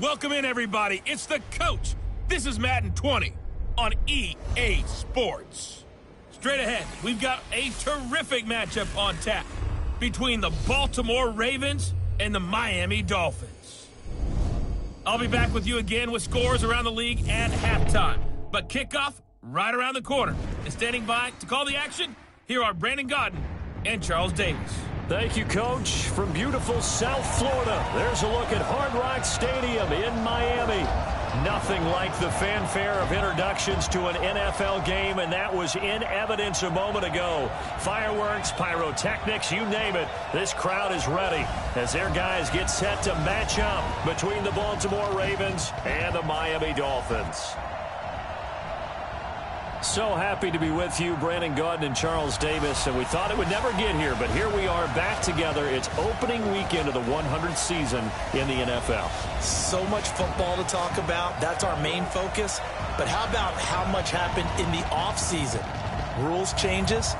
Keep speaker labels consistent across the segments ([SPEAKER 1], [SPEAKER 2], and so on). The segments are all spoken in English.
[SPEAKER 1] Welcome in, everybody. It's the coach. This is Madden 20 on EA Sports. Straight ahead, we've got a terrific matchup on tap between the Baltimore Ravens and the Miami Dolphins. I'll be back with you again with scores around the league at halftime. But kickoff right around the corner. And standing by to call the action, here are Brandon Gaudin and Charles Davis.
[SPEAKER 2] Thank you, Coach. From beautiful South Florida, there's a look at Hard Rock Stadium in Miami. Nothing like the fanfare of introductions to an NFL game, and that was in evidence a moment ago. Fireworks, pyrotechnics, you name it. This crowd is ready as their guys get set to match up between the Baltimore Ravens and the Miami Dolphins. So happy to be with you, Brandon Gaudin and Charles Davis, and we thought it would never get here, but here we are back together. It's opening weekend of the 100th season in the NFL.
[SPEAKER 3] So much football to talk about. That's our main focus. But how about how much happened in the offseason? Rules changes.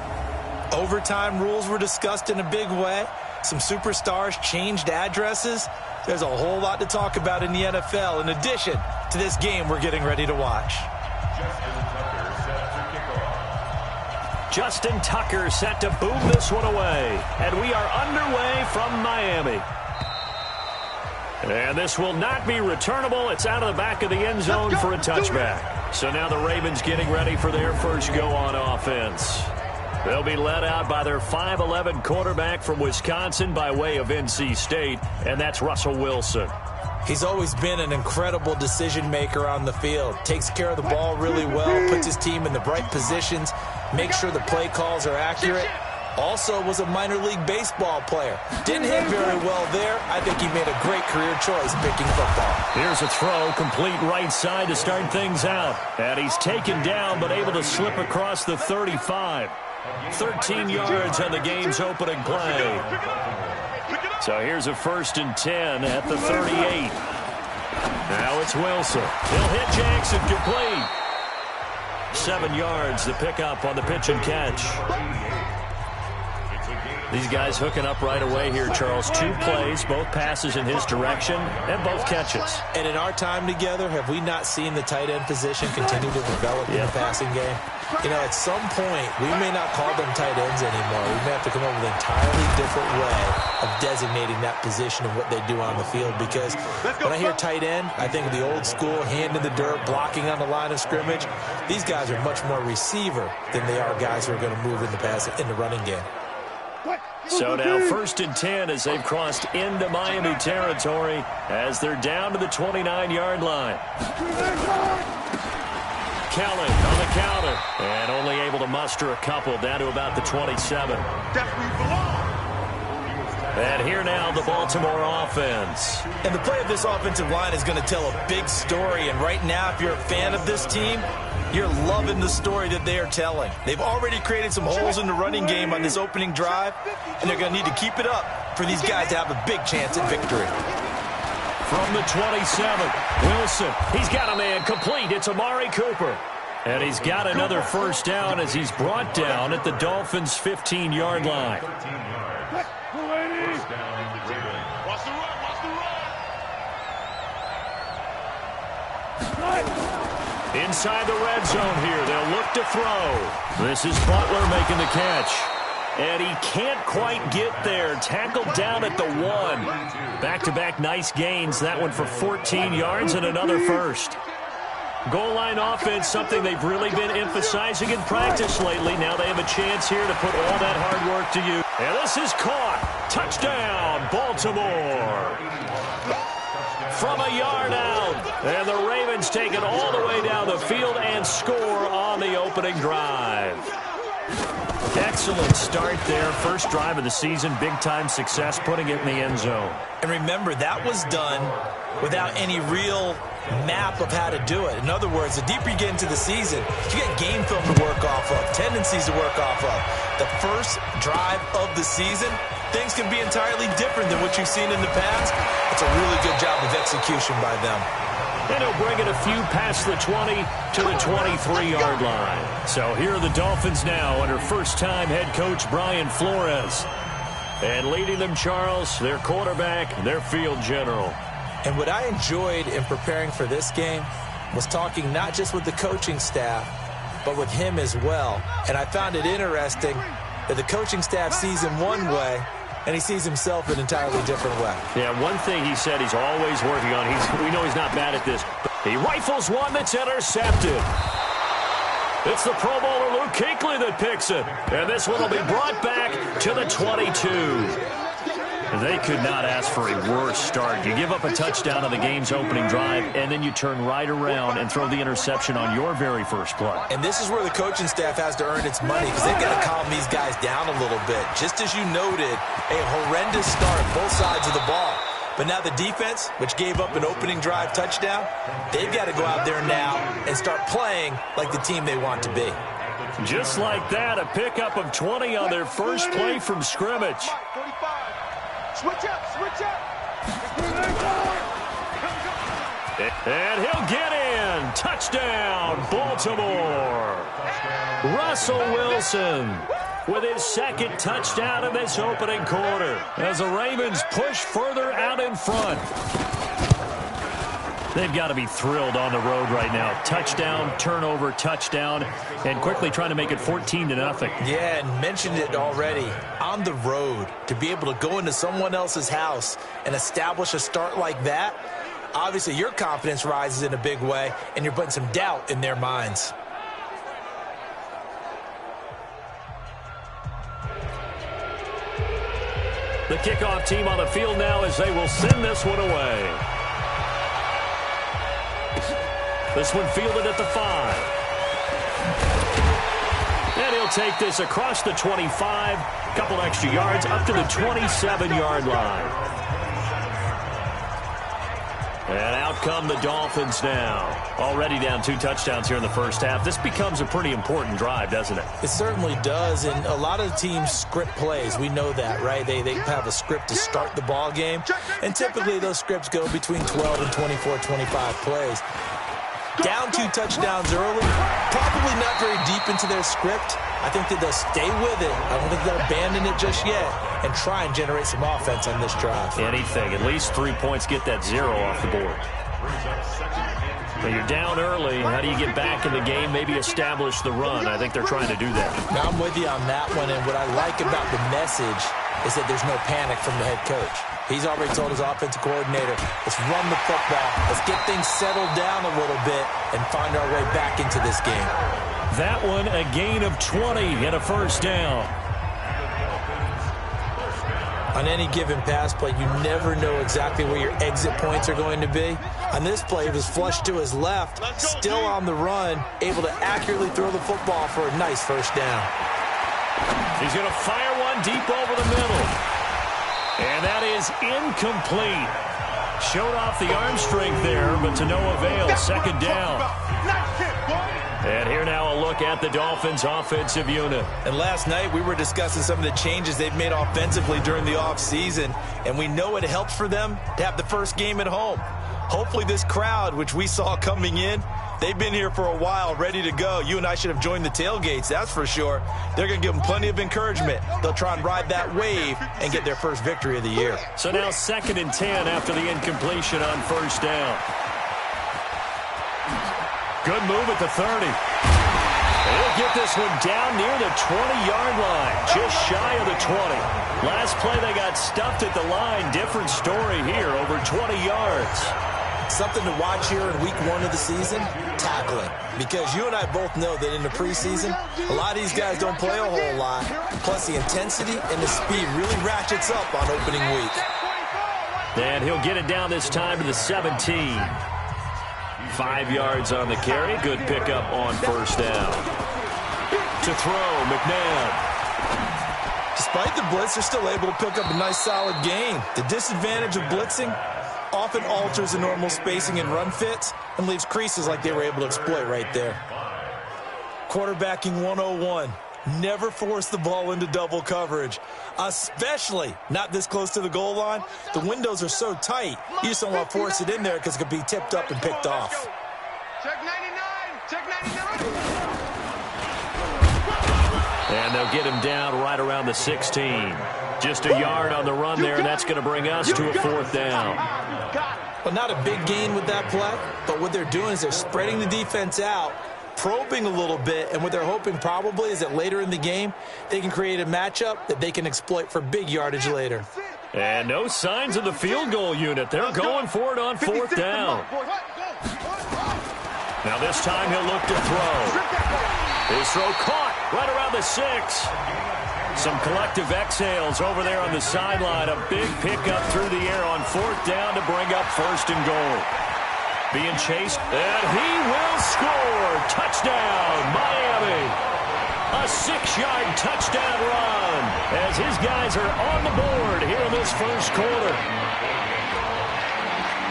[SPEAKER 3] Overtime rules were discussed in a big way. Some superstars changed addresses. There's a whole lot to talk about in the NFL in addition to this game we're getting ready to watch.
[SPEAKER 2] Justin Tucker set to boom this one away. And we are underway from Miami. And this will not be returnable. It's out of the back of the end zone for a touchback. So now the Ravens getting ready for their first go on offense. They'll be led out by their 5'11" quarterback from Wisconsin by way of NC State, and that's Russell Wilson.
[SPEAKER 3] He's always been an incredible decision maker on the field. Takes care of the ball really well, puts his team in the right positions, makes sure the play calls are accurate. Also was a minor league baseball player. Didn't hit very well there. I think he made a great career choice picking football.
[SPEAKER 2] Here's a throw, complete right side to start things out. And he's taken down but able to slip across the 35. 13 yards on the game's opening play. So here's a 1st and 10 at the 38. Now it's Wilson. He'll hit Jackson complete. 7 yards the pickup on the pitch and catch. These guys hooking up right away here, Charles. 2 plays, both passes in his direction, and both catches.
[SPEAKER 3] And in our time together, have we not seen the tight end position continue to develop in the passing game? You know, at some point, we may not call them tight ends anymore. We may have to come up with an entirely different way of designating that position and what they do on the field. Because when I hear tight end, I think of the old school, hand in the dirt, blocking on the line of scrimmage. These guys are much more receiver than they are guys who are going to move in the running game.
[SPEAKER 2] So now 1st and 10 as they've crossed into Miami territory as they're down to the 29-yard line. Kelly on the counter and only able to muster a couple down to about the 27. And here now the Baltimore offense.
[SPEAKER 3] And the play of this offensive line is going to tell a big story. And right now, if you're a fan of this team, you're loving the story that they are telling. They've already created some holes in the running game on this opening drive, and they're going to need to keep it up for these guys to have a big chance at victory.
[SPEAKER 2] From the 27, Wilson, he's got a man complete. It's Amari Cooper. And he's got another 1st down as he's brought down at the Dolphins' 15-yard line. Inside the red zone here, they'll look to throw. This is Butler making the catch. And he can't quite get there. Tackled down at the 1. Back-to-back nice gains. That one for 14 yards and another 1st. Goal line offense, something they've really been emphasizing in practice lately. Now they have a chance here to put all that hard work to use. And this is caught. Touchdown, Baltimore. From a yard out. And the Ravens take it all the way down the field and score on the opening drive. Excellent start there. First drive of the season. Big-time success putting it in the end zone.
[SPEAKER 3] And remember, that was done without any real map of how to do it. In other words, the deeper you get into the season, you get game film to work off of, tendencies to work off of. The first drive of the season, things can be entirely different than what you've seen in the past. It's a really good job of execution by them.
[SPEAKER 2] And he'll bring it a few past the 20 to the 23-yard line. So here are the Dolphins now under first-time head coach Brian Flores. And leading them, Charles, their quarterback, their field general.
[SPEAKER 3] And what I enjoyed in preparing for this game was talking not just with the coaching staff, but with him as well. And I found it interesting that the coaching staff sees him one way, and he sees himself an entirely different way.
[SPEAKER 2] Yeah, one thing he said he's always working on. We know he's not bad at this. He rifles one that's intercepted. It's the Pro Bowler Luke Kuechly that picks it. And this one will be brought back to the 22. They could not ask for a worse start. You give up a touchdown on the game's opening drive, and then you turn right around and throw the interception on your very first play.
[SPEAKER 3] And this is where the coaching staff has to earn its money, because they've got to calm these guys down a little bit. Just as you noted, a horrendous start, both sides of the ball. But now the defense, which gave up an opening drive touchdown, they've got to go out there now and start playing like the team they want to be.
[SPEAKER 2] Just like that, a pickup of 20 on their first play from scrimmage.
[SPEAKER 4] Switch up, switch up.
[SPEAKER 2] And he'll get in. Touchdown, Baltimore. Russell Wilson with his second touchdown in this opening quarter as the Ravens push further out in front. They've got to be thrilled on the road right now. Touchdown, turnover, touchdown, and quickly trying to make it 14-0.
[SPEAKER 3] Yeah, and mentioned it already. On the road, to be able to go into someone else's house and establish a start like that, obviously your confidence rises in a big way, and you're putting some doubt in their minds.
[SPEAKER 2] The kickoff team on the field now as they will send this one away. This one fielded at the 5. And he'll take this across the 25, a couple extra yards, up to the 27-yard line. And out come the Dolphins now. Already down 2 touchdowns here in the first half. This becomes a pretty important drive, doesn't it?
[SPEAKER 3] It certainly does, and a lot of teams script plays. We know that, right? They have a script to start the ball game, and typically those scripts go between 12 and 24, 25 plays. Down 2 touchdowns early, probably not very deep into their script. I think that they'll stay with it. I don't think they'll abandon it just yet and try and generate some offense on this drive.
[SPEAKER 2] Anything. At least 3 points, get that 0 off the board. When you're down early, how do you get back in the game, maybe establish the run? I think they're trying to do that.
[SPEAKER 3] Now, I'm with you on that one, and what I like about the message is that there's no panic from the head coach. He's already told his offensive coordinator, let's run the football, let's get things settled down a little bit and find our way back into this game.
[SPEAKER 2] That one, a gain of 20 and a first down.
[SPEAKER 3] On any given pass play, you never know exactly where your exit points are going to be. On this play, it was flushed to his left, still on the run, able to accurately throw the football for a nice first down.
[SPEAKER 2] He's going to fire one deep over the middle. And that is incomplete. Showed off the arm strength there, but to no avail. Second down. And here now a look at the Dolphins' offensive unit.
[SPEAKER 3] And last night we were discussing some of the changes they've made offensively during the offseason, and we know it helps for them to have the first game at home. Hopefully this crowd, which we saw coming in, they've been here for a while, ready to go. You and I should have joined the tailgates, that's for sure. They're going to give them plenty of encouragement. They'll try and ride that wave and get their first victory of the year.
[SPEAKER 2] So now 2nd and 10 after the incompletion on first down. Good move at the 30. He'll get this one down near the 20-yard line, just shy of the 20. Last play they got stuffed at the line. Different story here, over 20 yards.
[SPEAKER 3] Something to watch here in week 1 of the season, tackling. Because you and I both know that in the preseason, a lot of these guys don't play a whole lot. Plus the intensity and the speed really ratchets up on opening week.
[SPEAKER 2] And he'll get it down this time to the 17. 5 yards on the carry. Good pickup on first down. To throw, McNabb.
[SPEAKER 3] Despite the blitz, they're still able to pick up a nice solid gain. The disadvantage of blitzing often alters the normal spacing and run fits and leaves creases like they were able to exploit right there. Quarterbacking 101. Never force the ball into double coverage, especially not this close to the goal line. The windows are so tight, you just don't want to force it in there because it could be tipped up and picked off.
[SPEAKER 4] Check 99. Check 99.
[SPEAKER 2] And they'll get him down right around the 16. Just a yard on the run there, and that's going to bring us to a 4th down.
[SPEAKER 3] Well, not a big gain with that play, but what they're doing is they're spreading the defense out, probing a little bit, and what they're hoping probably is that later in the game, they can create a matchup that they can exploit for big yardage later.
[SPEAKER 2] And no signs of the field goal unit. They're going for it on fourth down. Now this time he'll look to throw. His throw caught right around the 6. Some collective exhales over there on the sideline. A big pickup through the air on fourth down to bring up first and goal. Being chased, and he will score. Touchdown, Miami. A 6-yard touchdown run as his guys are on the board here in this first quarter.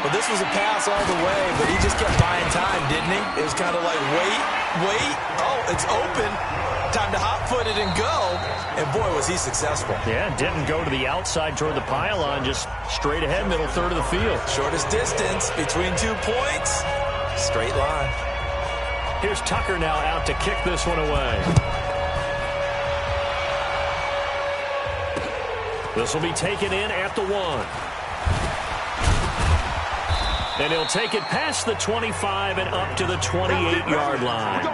[SPEAKER 3] Well, this was a pass all the way, but he just kept buying time, didn't he? It was kind of like, wait. Oh, it's open. Time to hot-foot it and go. And, boy, was he successful.
[SPEAKER 2] Yeah, didn't go to the outside toward the pylon, just straight ahead, middle third of the field.
[SPEAKER 3] Shortest distance between 2 points. Straight line.
[SPEAKER 2] Here's Tucker now out to kick this one away. This will be taken in at the 1. And he'll take it past the 25 and up to the 28-yard line.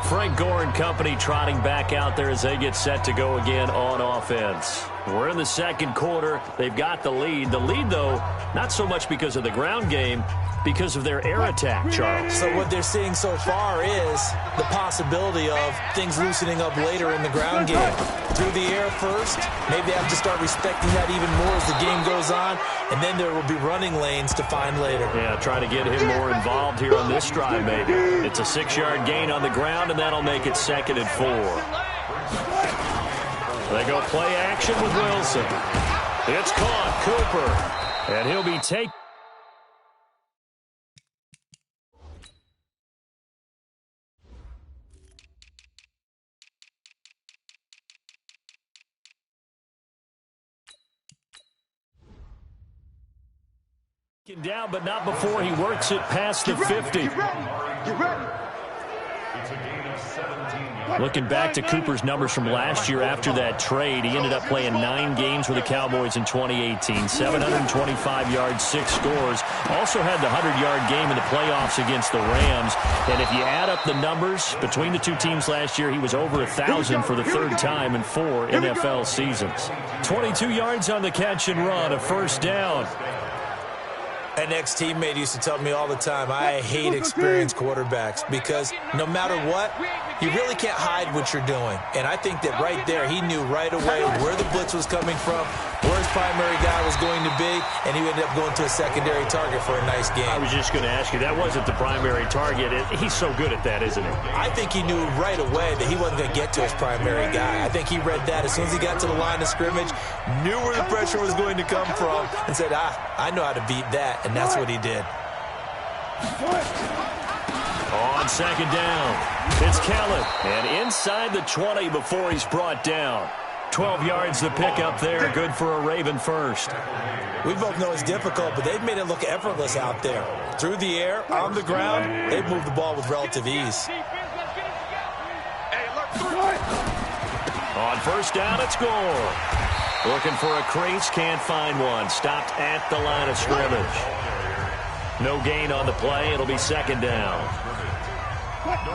[SPEAKER 2] Frank Gore and company trotting back out there as they get set to go again on offense. We're in the second quarter. They've got the lead. The lead, though, not so much because of the ground game, because of their air attack, Charles.
[SPEAKER 3] So what they're seeing so far is the possibility of things loosening up later in the ground game. Through the air first, maybe they have to start respecting that even more as the game goes on, and then there will be running lanes to find later.
[SPEAKER 2] Yeah, try to get him more involved here on this drive, maybe. It's a 6-yard gain on the ground, and that'll make it 2nd and 4. They go play action with Wilson. It's caught, Cooper, and he'll be taken. Down, but not before he works it past the 50.
[SPEAKER 4] Get ready.
[SPEAKER 2] Looking back to Cooper's numbers from last year after that trade, he ended up playing 9 games with the Cowboys in 2018. 725 yards, 6 scores. Also had the 100-yard game in the playoffs against the Rams. And if you add up the numbers between the two teams last year, he was over 1,000 for the 3rd time in 4 NFL seasons. 22 yards on the catch and run, a first down.
[SPEAKER 3] An ex-teammate used to tell me all the time, I hate experienced quarterbacks because no matter what, you really can't hide what you're doing. And I think that right there, he knew right away where the blitz was coming from, where his primary guy was going to be, and he ended up going to a secondary target for a nice game.
[SPEAKER 2] I was just going to ask you, that wasn't the primary target. He's so good at that, isn't he?
[SPEAKER 3] I think he knew right away that he wasn't going to get to his primary guy. I think he read that as soon as he got to the line of scrimmage, knew where the pressure was going to come from, and said, I know how to beat that, and that's what he did.
[SPEAKER 2] On 2nd down, it's Kellen, and inside the 20 before he's brought down. 12 yards the pick up there, good for a Raven first.
[SPEAKER 3] We both know it's difficult, but they've made it look effortless out there. Through the air, on the ground, they've moved the ball with relative ease.
[SPEAKER 2] On first down, it's Gore. Looking for a crease, can't find one. Stopped at the line of scrimmage. No gain on the play. It'll be 2nd down.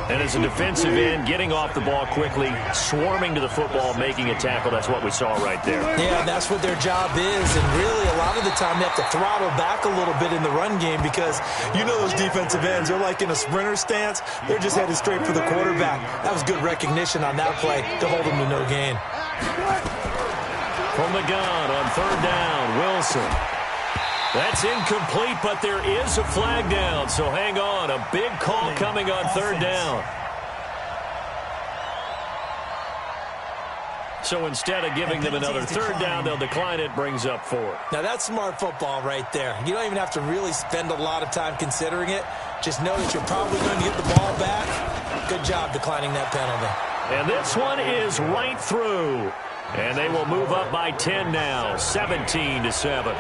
[SPEAKER 2] And as a defensive end, getting off the ball quickly, swarming to the football, making a tackle, that's what we saw right there.
[SPEAKER 3] Yeah, that's what their job is, and really a lot of the time they have to throttle back a little bit in the run game because you know those defensive ends, they're like in a sprinter stance. They're just headed straight for the quarterback. That was good recognition on that play to hold them to no gain.
[SPEAKER 2] From the gun on 3rd down, Wilson. That's incomplete, but there is a flag down, so hang on. A big call coming on 3rd down. So instead of giving them another 3rd down, they'll decline it, brings up 4.
[SPEAKER 3] Now that's smart football right there. You don't even have to really spend a lot of time considering it. Just know that you're probably going to get the ball back. Good job declining that penalty.
[SPEAKER 2] And this one is right through. And they will move up by 10 now, 17-7.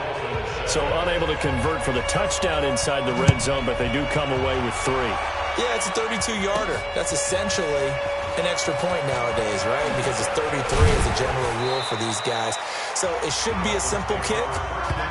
[SPEAKER 2] So unable to convert for the touchdown inside the red zone, but they do come away with 3.
[SPEAKER 3] Yeah, it's a 32-yarder. That's essentially an extra point nowadays, right? Because it's 33 as a general rule for these guys. So it should be a simple kick.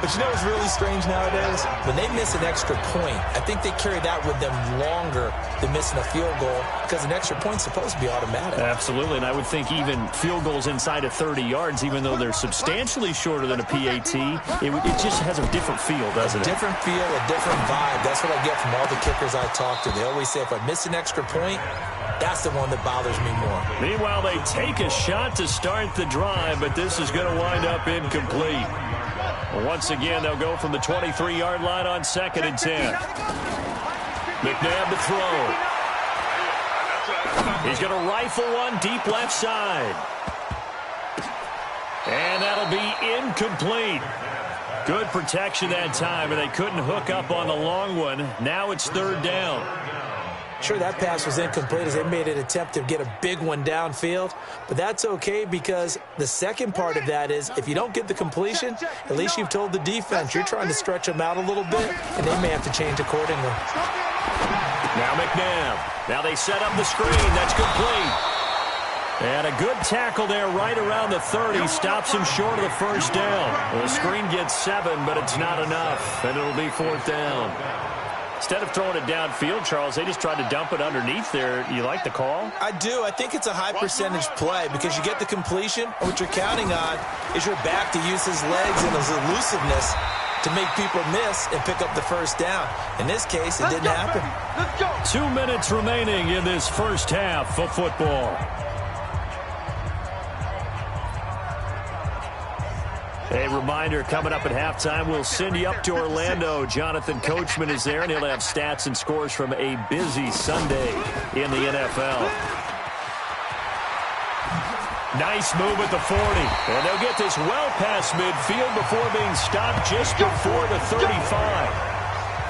[SPEAKER 3] But you know what's really strange nowadays? When they miss an extra point, I think they carry that with them longer than missing a field goal because an extra point's supposed to be automatic.
[SPEAKER 2] Absolutely, and I would think even field goals inside of 30 yards, even though they're substantially shorter than a PAT, it just has a different feel, doesn't it?
[SPEAKER 3] A different feel, a different vibe. That's what I get from all the kickers I talk to. They always say if I miss an extra point, that's the one that bothers me more.
[SPEAKER 2] Meanwhile, they take a shot to start the drive, but this is going to wind up incomplete. Once again, they'll go from the 23-yard line on 2nd and 10. McNabb to throw. He's going to rifle one deep left side. And that'll be incomplete. Good protection that time, and they couldn't hook up on the long one. Now it's 3rd down.
[SPEAKER 3] Sure, that pass was incomplete as they made an attempt to get a big one downfield, but that's okay because the second part of that is if you don't get the completion, at least you've told the defense you're trying to stretch them out a little bit, and they may have to change accordingly.
[SPEAKER 2] Now McNabb. Now they set up the screen. That's complete. And a good tackle there right around the 30. Stops him short of the 1st down. The screen gets 7, but it's not enough, and it'll be 4th down. Instead of throwing it downfield, Charles, they just tried to dump it underneath there. You like the call?
[SPEAKER 3] I do. I think it's a high-percentage play because you get the completion, and what you're counting on is your back to use his legs and his elusiveness to make people miss and pick up the 1st down. In this case, it didn't happen.
[SPEAKER 2] 2 minutes remaining in this first half of football. A reminder, coming up at halftime, we'll send you up to Orlando. Jonathan Coachman is there, and he'll have stats and scores from a busy Sunday in the NFL. Nice move at the 40. And they'll get this well past midfield before being stopped just before the 35.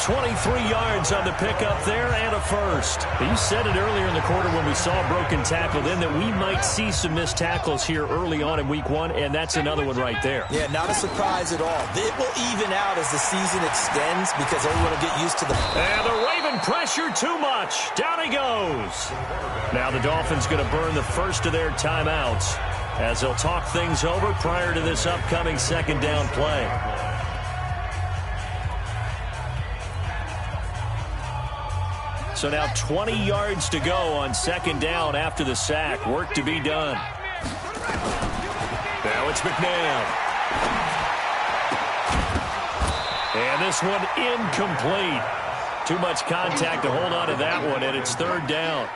[SPEAKER 2] 23 yards on the pickup there and a first. You said it earlier in the quarter when we saw a broken tackle then that we might see some missed tackles here early on in week 1, and that's another one right there.
[SPEAKER 3] Yeah, not a surprise at all. It will even out as the season extends because everyone will get used to the...
[SPEAKER 2] And the Raven pressure too much. Down he goes. Now the Dolphins going to burn the first of their timeouts as they'll talk things over prior to this upcoming 2nd down play. So now 20 yards to go on 2nd down after the sack. Work to be done. Now it's McNabb. And this one incomplete. Too much contact to hold on to that one, and it's 3rd down.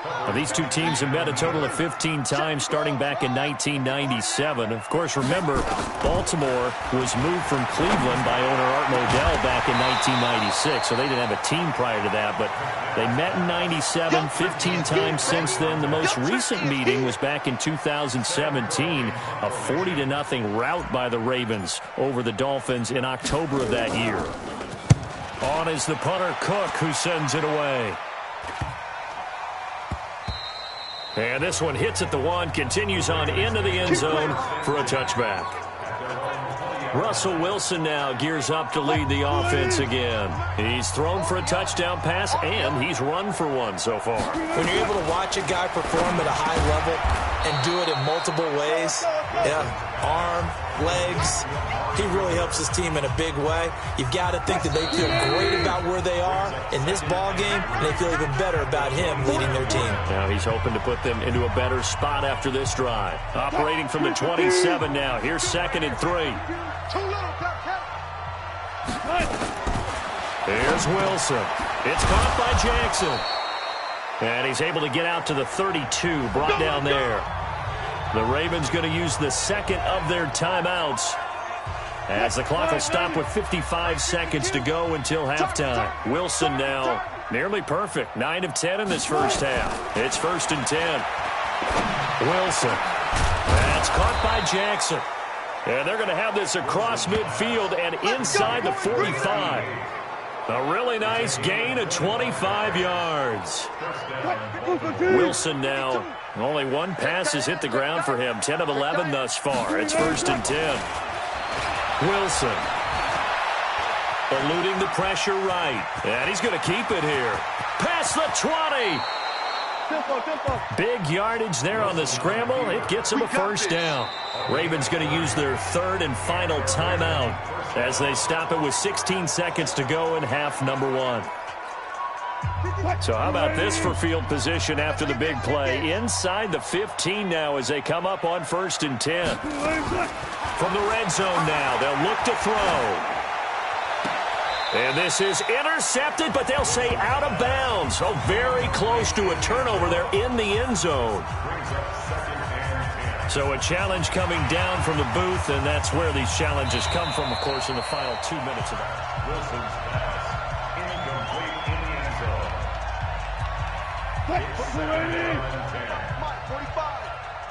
[SPEAKER 2] Now, these two teams have met a total of 15 times starting back in 1997. Of course, remember, Baltimore was moved from Cleveland by owner Art Modell back in 1996, so they didn't have a team prior to that, but they met in 97, 15 times since then. The most recent meeting was back in 2017, a 40-0 rout by the Ravens over the Dolphins in October of that year. On is the punter, Cook, who sends it away. And this one hits at the 1, continues on into the end zone for a touchback. Russell Wilson now gears up to lead the offense again. He's thrown for a touchdown pass, and he's run for one so far.
[SPEAKER 3] When you're able to watch a guy perform at a high level and do it in multiple ways, arm, legs, he really helps his team in a big way. You've got to think that they feel great about where they are in this ball game, and they feel even better about him leading their team.
[SPEAKER 2] Now he's hoping to put them into a better spot after this drive. Operating from the 27 now. Here's 2nd and 3. Here's Wilson. It's caught by Jackson. And he's able to get out to the 32, brought down there. The Ravens going to use the 2nd of their timeouts as the clock will stop with 55 seconds to go until halftime. Wilson now nearly perfect. 9 of 10 in this first half. It's 1st and 10. Wilson. That's caught by Jackson. And they're going to have this across midfield and inside the 45. A really nice gain of 25 yards. Wilson now, only one pass has hit the ground for him. 10 of 11 thus far. It's 1st and 10. Wilson. Eluding the pressure right. And he's going to keep it here. Past the 20. Big yardage there on the scramble. It gets them a first down. Ravens going to use their third and final timeout as they stop it with 16 seconds to go in half number 1. So how about this for field position after the big play? Inside the 15 now as they come up on 1st and 10. From the red zone now, they'll look to throw. And this is intercepted, but they'll say out of bounds. So very close to a turnover there in the end zone. So a challenge coming down from the booth, and that's where these challenges come from, of course, in the final 2 minutes of it.
[SPEAKER 5] Wilson's pass incomplete in the end zone.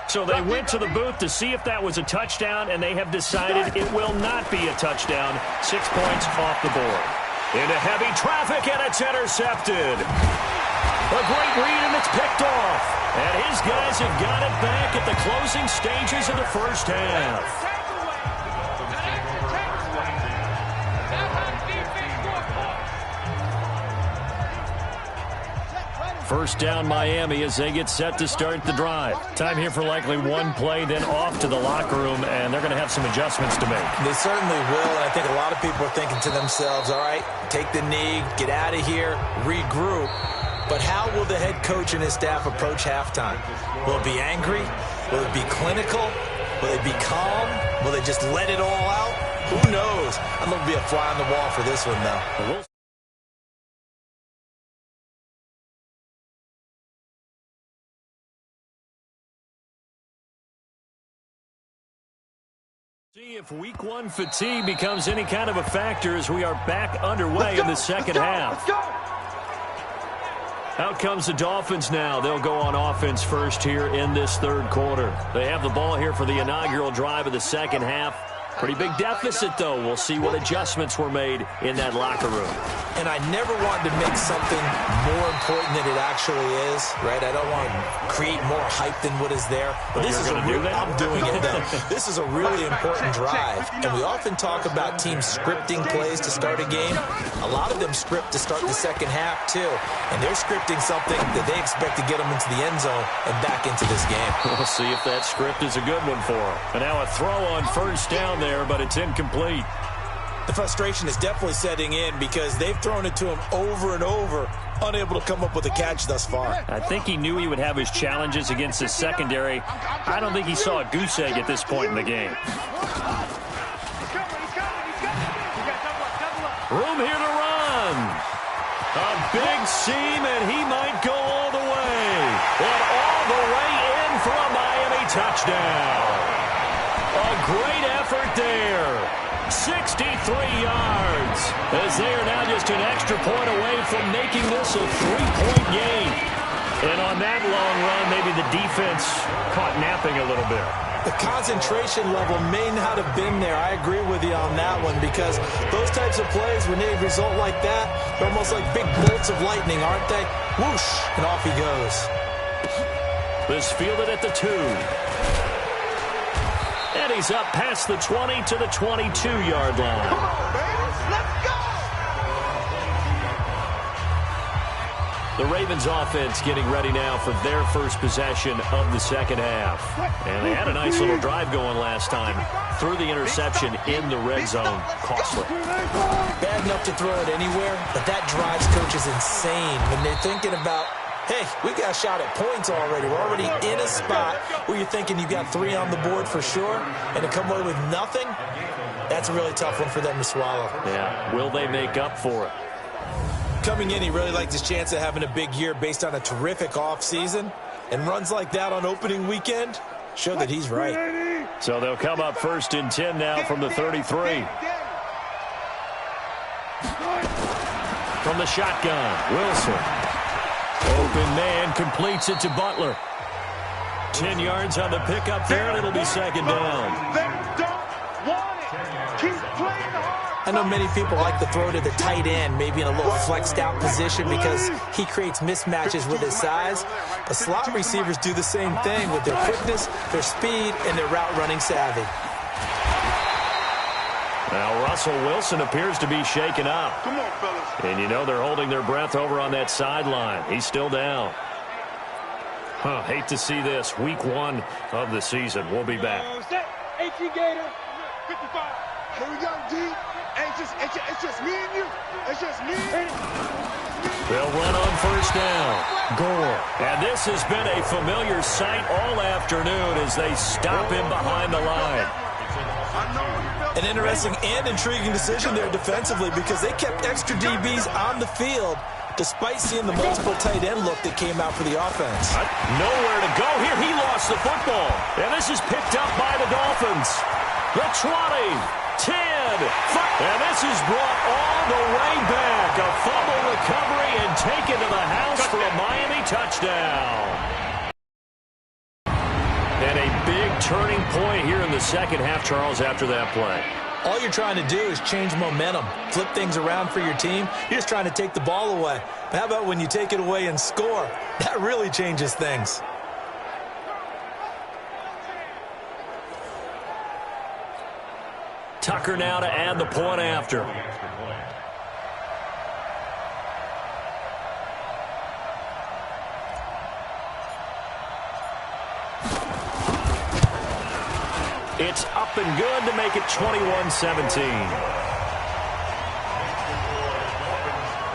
[SPEAKER 2] So they went to the booth to see if that was a touchdown, and they have decided it will not be a touchdown. 6 points off the board. Into heavy traffic, and it's intercepted. A great read, and it's picked off. And his guys have got it back at the closing stages of the first half. First down Miami as they get set to start the drive. Time here for likely one play, then off to the locker room, and they're going to have some adjustments to make.
[SPEAKER 3] They certainly will, and I think a lot of people are thinking to themselves, all right, take the knee, get out of here, regroup. But how will the head coach and his staff approach halftime? Will it be angry? Will it be clinical? Will they be calm? Will they just let it all out? Who knows? I'm going to be a fly on the wall for this one, though.
[SPEAKER 2] See if week 1 fatigue becomes any kind of a factor as we are back underway in the second half. Out comes the Dolphins now. They'll go on offense first here in this third quarter. They have the ball here for the inaugural drive of the second half. Pretty big deficit, though. We'll see what adjustments were made in that locker room.
[SPEAKER 3] And I never wanted to make something more important than it actually is, right? I don't want to create more hype than what is there. But this is a real, I'm doing it, though. This is a really important drive. And we often talk about teams scripting plays to start a game. A lot of them script to start the second half, too. And they're scripting something that they expect to get them into the end zone and back into this game.
[SPEAKER 2] We'll see if that script is a good one for them. And now a throw on first down there, but it's incomplete.
[SPEAKER 3] The frustration is definitely setting in because they've thrown it to him over and over, unable to come up with a catch thus far.
[SPEAKER 2] I think he knew he would have his challenges against his secondary. I don't think he saw a goose egg at this point in the game. Room here to run. A big seam, and he might go all the way. And all the way in for a Miami touchdown. A great effort there. 63 yards as they are now just an extra point away from making this a 3-point game. And on that long run, maybe the defense caught napping a little bit.
[SPEAKER 3] The concentration level may not have been there. I agree with you on that one because those types of plays, when they result like that, they're almost like big bolts of lightning, aren't they? Whoosh, and off he goes.
[SPEAKER 2] This fielded at the 2. And he's up past the 20 to the 22-yard line.
[SPEAKER 4] Come on, baby. Let's go.
[SPEAKER 2] The Ravens offense getting ready now for their first possession of the second half. And they had a nice little drive going last time. Threw the interception in the red zone. Costly.
[SPEAKER 3] Bad enough to throw it anywhere, but that drives coaches insane when they're thinking about, hey, we got a shot at points already. We're already in a spot where you're thinking you got 3 on the board for sure, and to come away with nothing, that's a really tough one for them to swallow.
[SPEAKER 2] Yeah, will they make up for it?
[SPEAKER 3] Coming in, he really liked his chance of having a big year based on a terrific offseason, and runs like that on opening weekend show that he's right.
[SPEAKER 2] So they'll come up 1st and 10 now from the 33. From the shotgun, Wilson. Open man completes it to Butler. 10 yards on the pickup there, and it'll be second down.
[SPEAKER 4] They don't want it. Keep playing hard.
[SPEAKER 3] I know many people like to throw to the tight end, maybe in a little flexed out position because he creates mismatches with his size. But slot receivers do the same thing with their quickness, their speed, and their route running savvy.
[SPEAKER 2] Now Russell Wilson appears to be shaken up.
[SPEAKER 4] Come on, fellas.
[SPEAKER 2] And you know they're holding their breath over on that sideline. He's still down. Hate to see this. Week 1 of the season. We'll be back.
[SPEAKER 4] 18 Gator, 55. Here we go, D. It's just me and you. It's just me.
[SPEAKER 2] They'll run on first down. Gore. And this has been a familiar sight all afternoon as they stop him behind the line.
[SPEAKER 3] An interesting and intriguing decision there defensively because they kept extra DBs on the field despite seeing the multiple tight end look that came out for the offense.
[SPEAKER 2] Nowhere to go here. He lost the football. And this is picked up by the Dolphins. The 20, 10, 5. And this is brought all the way back. A fumble recovery and taken to the house for a Miami touchdown. And a big turning point here in the second half, Charles, after that play.
[SPEAKER 3] All you're trying to do is change momentum, flip things around for your team. You're just trying to take the ball away. But how about when you take it away and score? That really changes things.
[SPEAKER 2] Tucker now to add the point after. It's up and good to make it 21-17.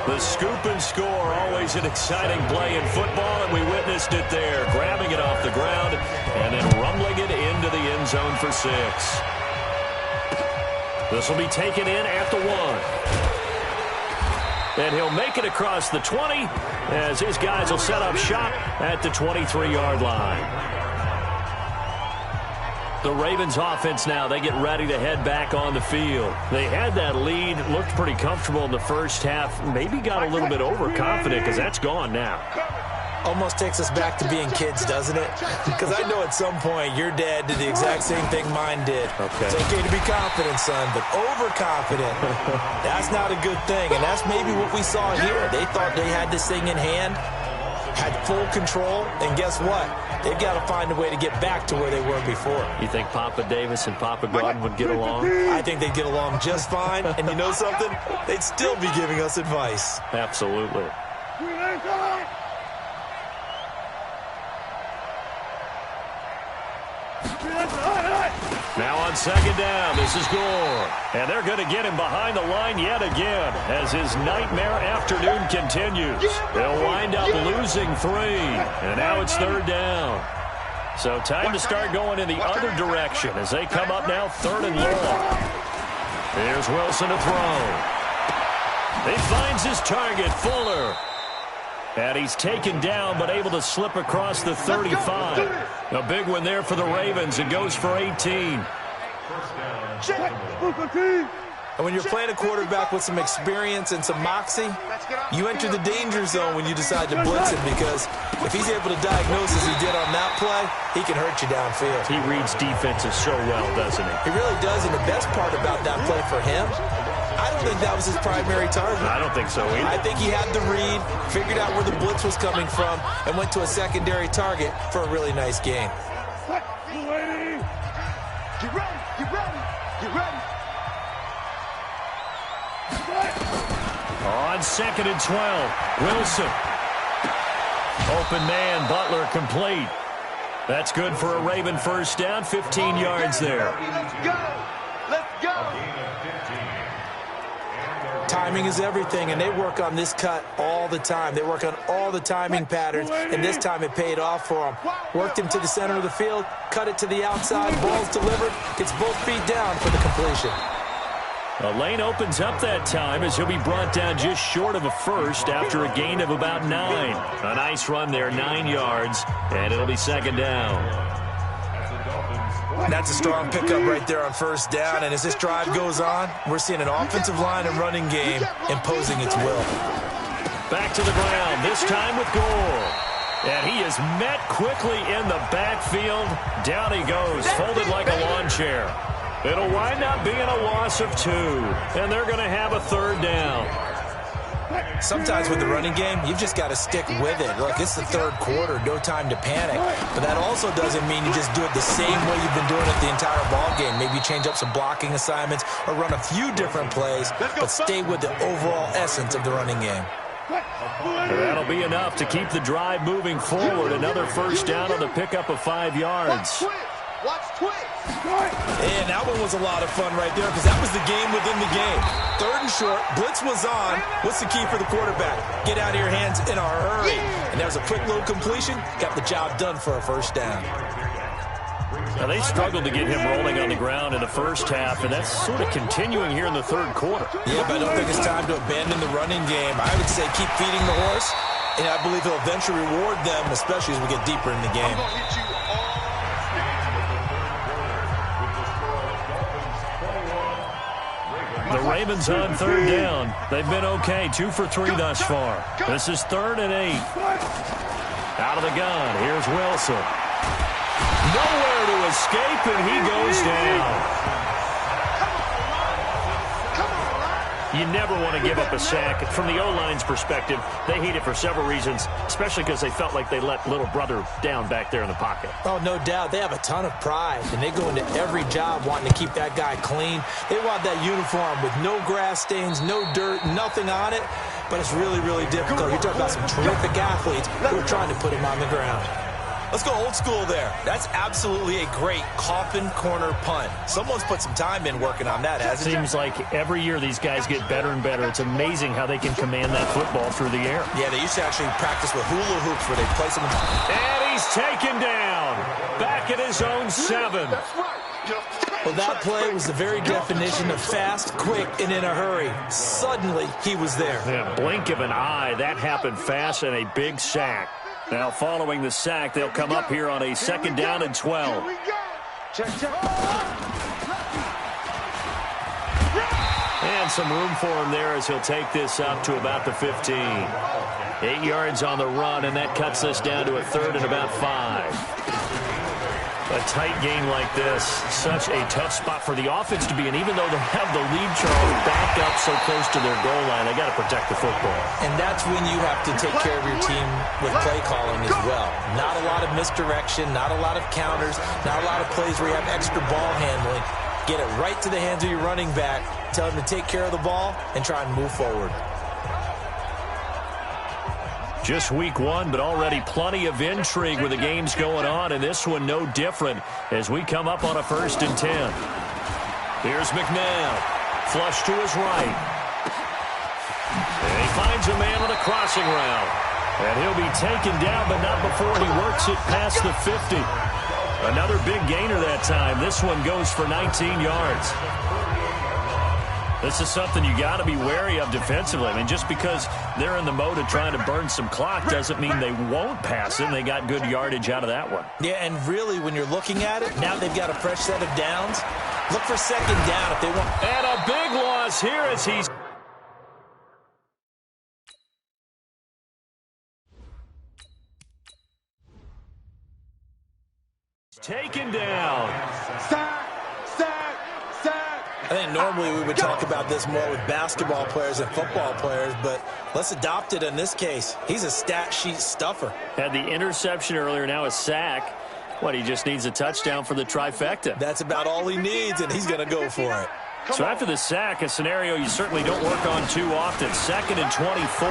[SPEAKER 2] The scoop and score, always an exciting play in football, and we witnessed it there, grabbing it off the ground and then rumbling it into the end zone for 6. This will be taken in at the 1. And he'll make it across the 20 as his guys will set up shop at the 23-yard line. The Ravens offense now, they get ready to head back on the field. They had that lead, looked pretty comfortable in the first half, maybe got a little bit overconfident because that's gone now.
[SPEAKER 3] Almost takes us back to being kids, doesn't it? Because I know at some point your dad did the exact same thing mine did.
[SPEAKER 2] Okay.
[SPEAKER 3] It's okay to be confident, son, but overconfident, that's not a good thing. And that's maybe what we saw here. They thought they had this thing in hand, had full control, and guess what? They've got to find a way to get back to where they were before.
[SPEAKER 2] You think Papa Davis and Papa Gordon would get along?
[SPEAKER 3] I think they'd get along just fine. And you know something? They'd still be giving us advice.
[SPEAKER 2] Absolutely. Now on second down, this is Gore. And they're going to get him behind the line yet again as his nightmare afternoon continues. They'll wind up losing 3. And now it's third down. So time to start going in the other direction as they come up now 3rd and long. Here's Wilson to throw. He finds his target, Fuller. And he's taken down but able to slip across the 35. A big one there for the Ravens. It goes for 18.
[SPEAKER 3] And when you're playing a quarterback with some experience and some moxie, you enter the danger zone when you decide to blitz him, because if he's able to diagnose as he did on that play, he can hurt you downfield.
[SPEAKER 2] He reads defenses so well, doesn't he?
[SPEAKER 3] He really does, and the best part about that play for him, I don't think that was his primary target.
[SPEAKER 2] I don't think so either.
[SPEAKER 3] I think he had the read, figured out where the blitz was coming from, and went to a secondary target for a really nice gain.
[SPEAKER 4] Get ready, get ready, get ready.
[SPEAKER 2] On 2nd and 12, Wilson. Open man, Butler complete. That's good for a Raven first down, 15 yards there.
[SPEAKER 4] Let's go, let's go.
[SPEAKER 3] Timing is everything, and they work on this cut all the time. They work on all the timing patterns, and this time it paid off for them. Worked him to the center of the field, cut it to the outside, ball's delivered, gets both feet down for the completion.
[SPEAKER 2] A lane opens up that time as he'll be brought down just short of a first after a gain of about 9. A nice run there, 9 yards, and it'll be 2nd down.
[SPEAKER 3] That's a strong pickup right there on first down, and as this drive goes on, we're seeing an offensive line and running game imposing its will.
[SPEAKER 2] Back to the ground, this time with Gore. And he is met quickly in the backfield. Down he goes, folded like a lawn chair. It'll wind up being a loss of 2, and they're going to have a 3rd down.
[SPEAKER 3] Sometimes with the running game, you've just got to stick with it. Look, it's the 3rd quarter, no time to panic. But that also doesn't mean you just do it the same way you've been doing it the entire ball game. Maybe you change up some blocking assignments or run a few different plays, but stay with the overall essence of the running game.
[SPEAKER 2] That'll be enough to keep the drive moving forward. Another first down on the pickup of 5 yards.
[SPEAKER 4] Watch twitch.
[SPEAKER 3] And that one was a lot of fun right there because that was the game within the game. 3rd and short, blitz was on. What's the key for the quarterback? Get out of your hands in a hurry. And that was a quick little completion. Got the job done for a first down.
[SPEAKER 2] Now, they struggled to get him rolling on the ground in the first half, and that's sort of continuing here in the 3rd quarter.
[SPEAKER 3] Yeah, but I don't think it's time to abandon the running game. I would say keep feeding the horse, and I believe he'll eventually reward them, especially as we get deeper in the game.
[SPEAKER 2] The Ravens on 3rd down. They've been okay, 2 for 3 thus far. This is 3rd and 8. Out of the gun, here's Wilson. Nowhere to escape, and he goes down. You never want to give up a sack. From the O-line's perspective, they hate it for several reasons, especially because they felt like they let little brother down back there in the pocket.
[SPEAKER 3] Oh, no doubt. They have a ton of pride, and they go into every job wanting to keep that guy clean. They want that uniform with no grass stains, no dirt, nothing on it, but it's really, really difficult. You're talking about some terrific athletes who are trying to put him on the ground. Let's go old school there. That's absolutely a great coffin corner punt. Someone's put some time in working on that, hasn't it?
[SPEAKER 2] Seems like every year these guys get better and better. It's amazing how they can command that football through the air.
[SPEAKER 3] Yeah, they used to actually practice with hula hoops where they place them.
[SPEAKER 2] And he's taken down. Back at his own 7.
[SPEAKER 3] Well, that play was the very definition of fast, quick, and in a hurry. Suddenly, he was there.
[SPEAKER 2] Yeah, blink of an eye. That happened fast and a big sack. Now, following the sack, they'll come up here on a 2nd down and 12. And some room for him there as he'll take this up to about the 15. 8 yards on the run, and that cuts us down to a 3rd and about 5. A tight game like this, such a tough spot for the offense to be in. Even though they have the lead, Charles, back up so close to their goal line, they got to protect the football.
[SPEAKER 3] And that's when you have to take care of your team with play calling as well. Not a lot of misdirection, not a lot of counters, not a lot of plays where you have extra ball handling. Get it right to the hands of your running back, tell him to take care of the ball, and try and move forward.
[SPEAKER 2] Just week 1, but already plenty of intrigue with the games going on, and this one no different as we come up on a 1st and 10. Here's McNabb. Flush to his right. And he finds a man on a crossing route. And he'll be taken down, but not before he works it past the 50. Another big gainer that time. This one goes for 19 yards. This is something you got to be wary of defensively. I mean, just because they're in the mode of trying to burn some clock doesn't mean they won't pass it. They got good yardage out of that one.
[SPEAKER 3] Yeah, and really, when you're looking at it, now they've got a fresh set of downs. Look for 2nd down if they want.
[SPEAKER 2] And a big loss here as he's taken down.
[SPEAKER 3] I think normally we would talk about this more with basketball players and football players, but let's adopt it in this case. He's a stat sheet stuffer.
[SPEAKER 2] Had the interception earlier, now a sack. What, he just needs a touchdown for the trifecta.
[SPEAKER 3] That's about all he needs, and he's going to go for it.
[SPEAKER 2] So after the sack, a scenario you certainly don't work on too often. 2nd and 24.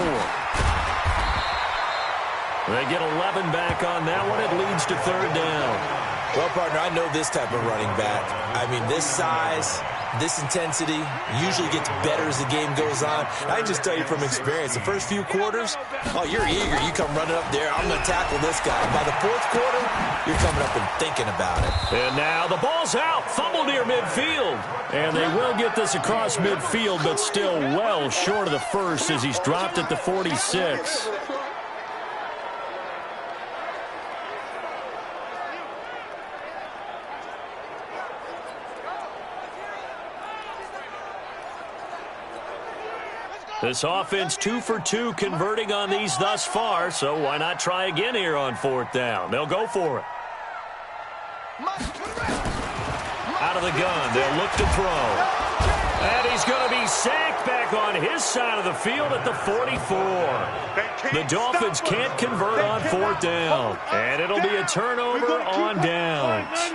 [SPEAKER 2] They get 11 back on that one. It leads to 3rd down.
[SPEAKER 3] Well, partner, I know this type of running back. I mean, this size, this intensity usually gets better as the game goes on. I can just tell you from experience, the first few quarters, oh, you're eager. You come running up there, I'm going to tackle this guy. By the 4th quarter, you're coming up and thinking about it.
[SPEAKER 2] And now the ball's out. Fumble near midfield. And they will get this across midfield, but still well short of the first as he's dropped at the 46. This offense 2 for 2 converting on these thus far, so why not try again here on 4th down? They'll go for it. Out of the gun, they'll look to throw. And he's going to be sacked back on his side of the field at the 44. The Dolphins can't convert on 4th down. And it'll be a turnover on downs.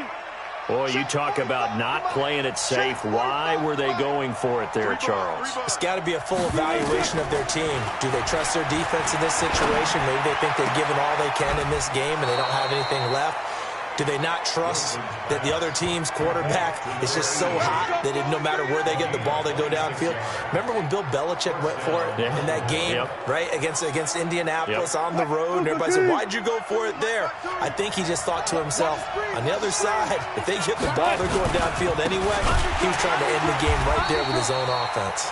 [SPEAKER 2] Boy, you talk about not playing it safe. Why were they going for it there, Charles?
[SPEAKER 3] It's got to be a full evaluation of their team. Do they trust their defense in this situation? Maybe they think they've given all they can in this game and they don't have anything left. Do they not trust that the other team's quarterback is just so hot that no matter where they get the ball, they go downfield? Remember when Bill Belichick went for it in that game, right, against Indianapolis on the road, and everybody said, why'd you go for it there? I think he just thought to himself, on the other side, if they get the ball, they're going downfield anyway. He was trying to end the game right there with his own offense.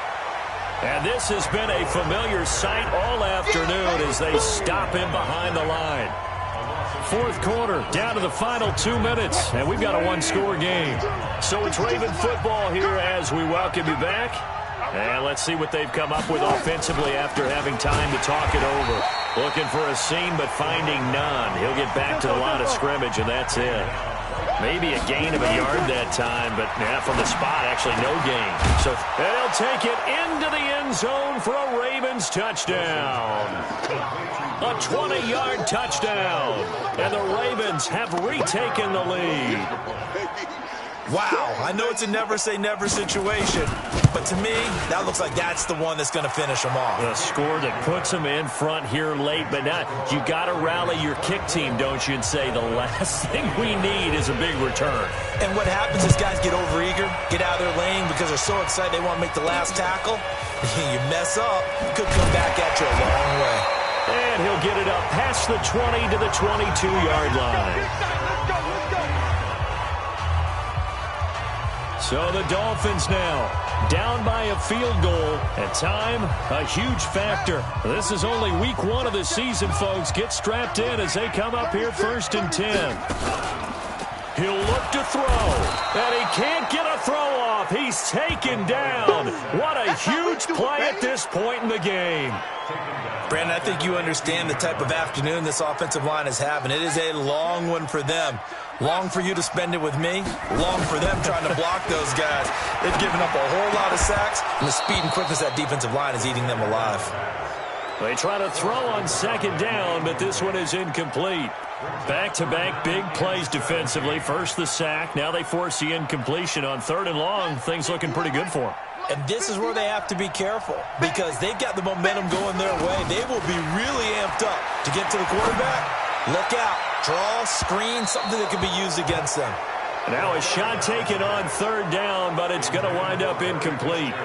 [SPEAKER 2] And this has been a familiar sight all afternoon as they stop him behind the line. Fourth quarter, down to the final 2 minutes, and we've got a one-score game. So it's Raven football here as we welcome you back. And let's see what they've come up with offensively after having time to talk it over. Looking for a seam, but finding none. He'll get back to the line of scrimmage, and that's it. Maybe a gain of a yard that time, but from the spot, actually no gain. So they'll take it into the end zone for a Ravens touchdown. A 20-yard touchdown. And the Ravens have retaken the lead.
[SPEAKER 3] Wow, I know it's a never-say-never situation, but to me, that looks like that's the one that's going to finish them off.
[SPEAKER 2] The score that puts them in front here late, but now you got to rally your kick team, don't you, and say the last thing we need is a big return.
[SPEAKER 3] And what happens is guys get overeager, get out of their lane because they're so excited they want to make the last tackle. You mess up, could come back at you a long way.
[SPEAKER 2] And he'll get it up past the 20 to the 22-yard line. So the Dolphins now down by a field goal, and time a huge factor. This is only week 1 of the season, folks. Get strapped in as they come up here 1st and 10. He'll look to throw, and he can't get a throw off. He's taken down. What a huge play at this point in the game.
[SPEAKER 3] Brandon, I think you understand the type of afternoon this offensive line is having. It is a long one for them. Long for you to spend it with me. Long for them trying to block those guys. They've given up a whole lot of sacks, and the speed and quickness of that defensive line is eating them alive.
[SPEAKER 2] They try to throw on 2nd down, but this one is incomplete. Back-to-back big plays defensively. First the sack. Now they force the incompletion on 3rd and long. Things looking pretty good for them.
[SPEAKER 3] And this is where they have to be careful because they've got the momentum going their way. They will be really amped up to get to the quarterback. Look out. Draw, screen, something that can be used against them.
[SPEAKER 2] Now a shot taken on 3rd down, but it's going to wind up incomplete.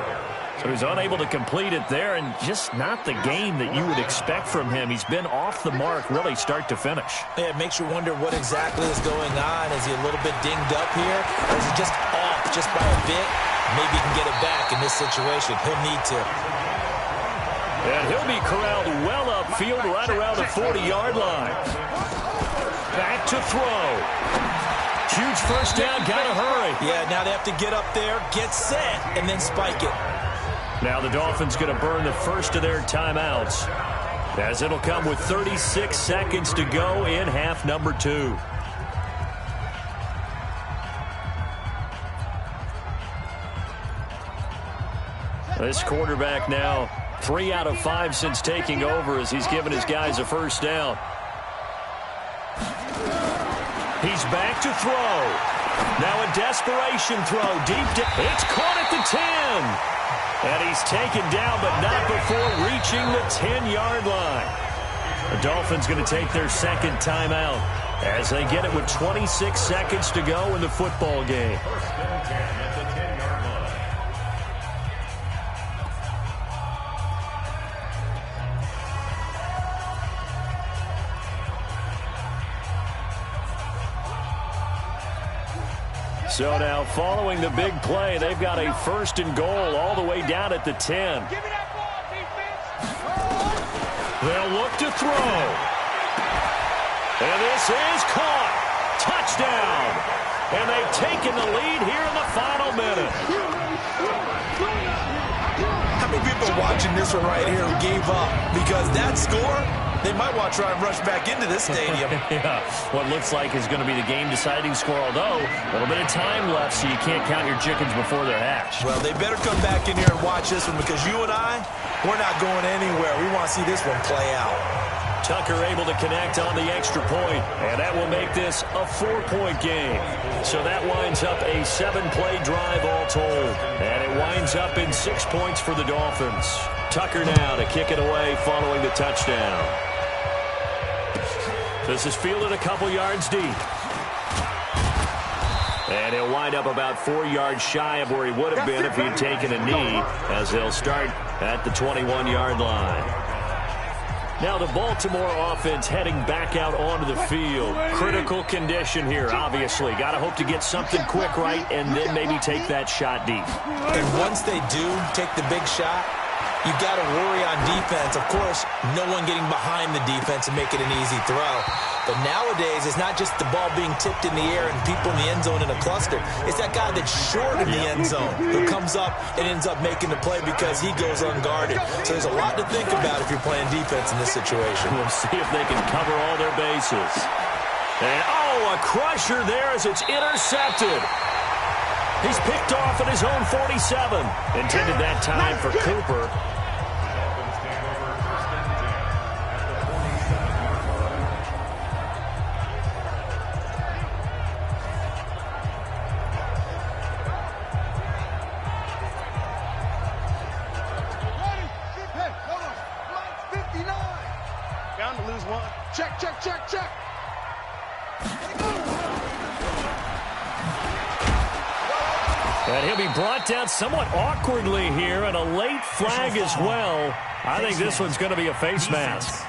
[SPEAKER 2] So he's unable to complete it there, and just not the game that you would expect from him. He's been off the mark really start to finish.
[SPEAKER 3] Yeah, it makes you wonder what exactly is going on. Is he a little bit dinged up here, or is he just off just by a bit? Maybe he can get it back in this situation. He'll need to.
[SPEAKER 2] And he'll be corralled well upfield right around the 40-yard line. Back to throw. Huge first down, gotta hurry.
[SPEAKER 3] Yeah, now they have to get up there, get set, and then spike it.
[SPEAKER 2] Now the Dolphins going to burn the first of their timeouts, as it'll come with 36 seconds to go in half number 2. This quarterback now 3 out of 5 since taking over as he's given his guys a first down. He's back to throw. Now a desperation throw deep. It's caught at the 10. And he's taken down, but not before reaching the 10-yard line. The Dolphins going to take their second timeout as they get it with 26 seconds to go in the football game. So now, following the big play, they've got a 1st and goal all the way down at the 10. They'll look to throw. And this is caught. Touchdown. And they've taken the lead here in the final minute.
[SPEAKER 3] How many people are watching this one right here who gave up? Because that score, they might want to try and rush back into this stadium.
[SPEAKER 2] Yeah, what looks like is going to be the game-deciding score, although a little bit of time left, so you can't count your chickens before they're hatched.
[SPEAKER 3] Well, they better come back in here and watch this one because you and I, we're not going anywhere. We want to see this one play out.
[SPEAKER 2] Tucker able to connect on the extra point, and that will make this a 4-point game. So that winds up a 7-play drive all told, and it winds up in 6 points for the Dolphins. Tucker now to kick it away following the touchdown. This is fielded a couple yards deep. And he'll wind up about 4 yards shy of where he would have been if he had taken a knee, as they'll start at the 21-yard line. Now the Baltimore offense heading back out onto the field. Critical condition here, obviously. Got to hope to get something quick right and then maybe take that shot deep.
[SPEAKER 3] And once they do take the big shot, you got to worry on defense. Of course, no one getting behind the defense and make it an easy throw. But nowadays, it's not just the ball being tipped in the air and people in the end zone in a cluster. It's that guy that's short in the end zone who comes up and ends up making the play because he goes unguarded. So there's a lot to think about if you're playing defense in this situation.
[SPEAKER 2] We'll see if they can cover all their bases. And, a crusher there as it's intercepted. He's picked off at his own 47. Intended that time for Cooper.
[SPEAKER 4] Check.
[SPEAKER 2] And he'll be brought down somewhat awkwardly here, and a late flag as well. I think this one's going to be a face mask.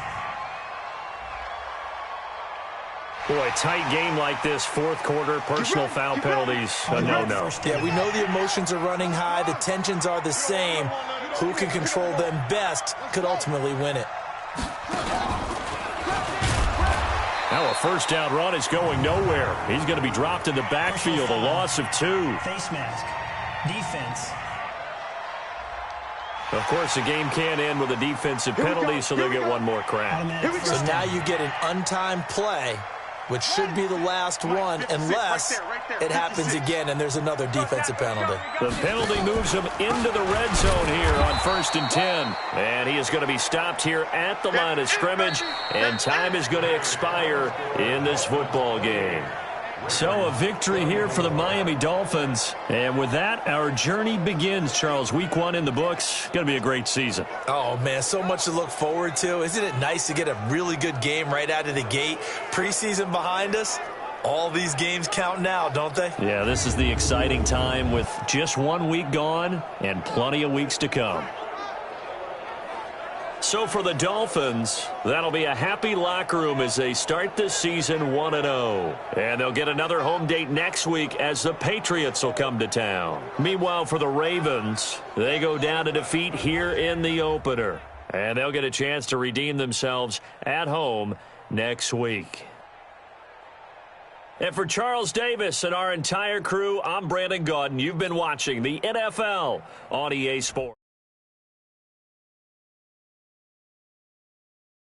[SPEAKER 2] Boy, tight game like this, fourth quarter, personal foul penalties, no.
[SPEAKER 3] Yeah, we know the emotions are running high. The tensions are the same. Who can control them best could ultimately win it.
[SPEAKER 2] Now a first down run is going nowhere. He's going to be dropped in the backfield, a loss of 2.
[SPEAKER 6] Face mask. Defense.
[SPEAKER 2] Of course, the game can't end with a defensive penalty, so they'll get one more crack.
[SPEAKER 3] So now you get an untimed play, which should be the last one, unless it happens again and there's another defensive penalty.
[SPEAKER 2] The penalty moves him into the red zone here on 1st and 10. And he is going to be stopped here at the line of scrimmage, and time is going to expire in this football game. So a victory here for the Miami Dolphins. And with that, our journey begins, Charles. Week 1 in the books. Going to be a great season.
[SPEAKER 3] Oh, man, so much to look forward to. Isn't it nice to get a really good game right out of the gate? Preseason behind us. All these games count now, don't they?
[SPEAKER 2] Yeah, this is the exciting time with just 1 week gone and plenty of weeks to come. So for the Dolphins, that'll be a happy locker room as they start this season 1-0. And they'll get another home date next week as the Patriots will come to town. Meanwhile, for the Ravens, they go down to defeat here in the opener. And they'll get a chance to redeem themselves at home next week. And for Charles Davis and our entire crew, I'm Brandon Gaudin. You've been watching the NFL on EA Sports.